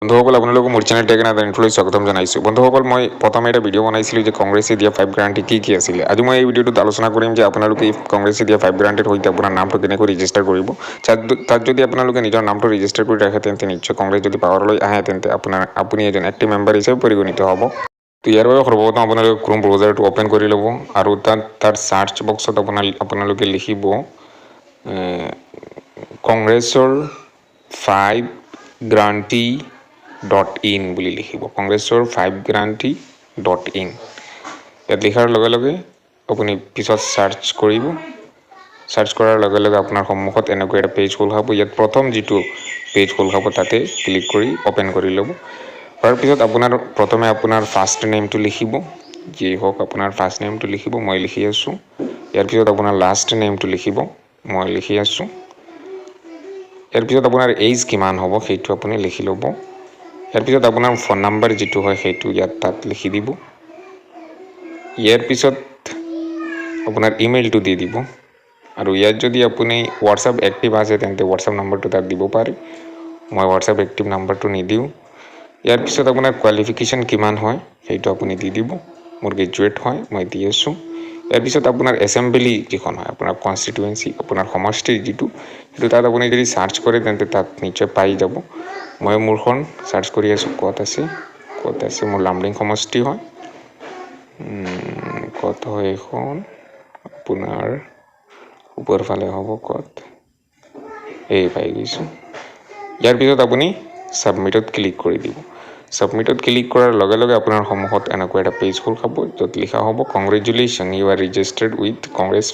বন্ধুসকল আপোনালোকক মোৰ চেনেল টেক এণ্ড ইনফ্লুৱেঞ্চ স্বাগতম জনাইছোঁ। বন্ধুসকল মই প্ৰথমে এটা ভিডিঅ' বনাইছিলোঁ যে কংগ্ৰেছে দিয়া 5 গ্যাৰাণ্টি কি আছিলে। আজি মই এই ভিডিঅ'টোত আলোচনা কৰিম যে আপোনালোকে কংগ্ৰেছে দিয়া 5 গ্যাৰাণ্টিৰ সৈতে আপোনাৰ নামটো কেনেকৈ ৰেজিষ্টাৰ কৰিব। তাত যদি আপোনালোকে নিজৰ নামটো ৰেজিষ্টাৰ কৰি ৰাখে তেন্তে নিশ্চয় কংগ্ৰেছ যদি পাৱাৰলৈ আহে তেন্তে আপুনি এজন এক্টিভ মেম্বাৰ হিচাপে পৰিগণিত হ'ব। তো ইয়াৰ বাবে সৰ্বপ্ৰথম আপোনালোকে ক্ৰোম ব্ৰাউজাৰটো অ'পেন কৰি ল'ব আৰু তাত চাৰ্চ বক্সত আপোনালোকে লিখিব কংগ্ৰেছৰ 5 গ্যাৰাণ্টি .in বুলি লিখিব। কংগ্ৰেছৰ 5 গ্যাৰাণ্টি .in ইয়াত লিখাৰ লগে লগে আপুনি পিছত চাৰ্চ কৰিব। চাৰ্চ কৰাৰ লগে লগে আপোনাৰ সন্মুখত এনেকুৱা এটা পেজ খোল খাব। ইয়াত প্ৰথম যিটো পেজ খোল খাব তাতে ক্লিক কৰি অ'পেন কৰি ল'ব। তাৰপিছত প্ৰথমে আপোনাৰ ফাৰ্ষ্ট নেমটো লিখিব, যি হওক আপোনাৰ ফাৰ্ষ্ট নেমটো লিখিব, মই লিখি আছোঁ। ইয়াৰ পিছত আপোনাৰ লাষ্ট নেমটো লিখিব, মই লিখি আছোঁ। ইয়াৰ পিছত আপোনাৰ এজ কিমান হ'ব সেইটো আপুনি লিখি ল'ব। ইয়াৰ পিছত আপোনাৰ ফোন নাম্বাৰ যিটো হয় সেইটো তাত লিখি দিব। ইয়াৰ পিছত আপোনাৰ ইমেইলটো দি দিব আৰু ইয়াত যদি আপুনি হোৱাটছআপ এক্টিভ আছে তেন্তে হোৱাটছআপ নাম্বাৰটো তাত দিব পাৰে। মই হোৱাটছআপ এক্টিভ নাম্বাৰটো নিদিওঁ। ইয়াৰ পিছত আপোনাৰ কোৱালিফিকেশ্যন কিমান হয় সেইটো আপুনি দি দিব। মোৰ গ্ৰেজুৱেট হয়, মই দি আছোঁ। ইয়াৰ পিছত আপোনাৰ এছেম্বলি যিখন হয় আপোনাৰ কনষ্টিটুৱেঞ্চি আপোনাৰ সমষ্টিৰ যিটো সেইটো তাত আপুনি যদি চাৰ্চ কৰে তেন্তে তাত নিশ্চয় পাই যাব। মই মোৰখন চাৰ্চ কৰি আছোঁ ক'ত আছে মোৰ লামডিং সমষ্টি হয়। ক'ত হয় এইখন আপোনাৰ ওপৰ ফালে হ'ব ক'ত, এই পাই গৈছোঁ। ইয়াৰ পিছত আপুনি ছাবমিটত ক্লিক কৰি দিব। ছাবমিটত ক্লিক কৰাৰ লগে লগে আপোনাৰ সন্মুখত এনেকুৱা এটা পেজ খোল খাব য'ত লিখা হ'ব congratulation you are registered with Congress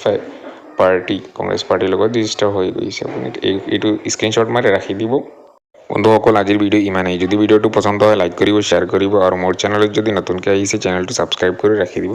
পাৰ্টিৰ লগত ৰেজিষ্টাৰ হৈ গৈছে। আপুনি এইটো স্ক্ৰীনশ্বট মাৰি ৰাখি দিব। বন্ধুসকল আজিৰ ভিডিঅ' ইমানেই। যদি ভিডিঅ'টো পচন্দ হয় লাইক কৰিব, শ্বেয়াৰ কৰিব আৰু মোৰ চেনেলত যদি নতুনকৈ আহিছে চেনেলটো ছাবস্ক্ৰাইব কৰি ৰাখি দিব।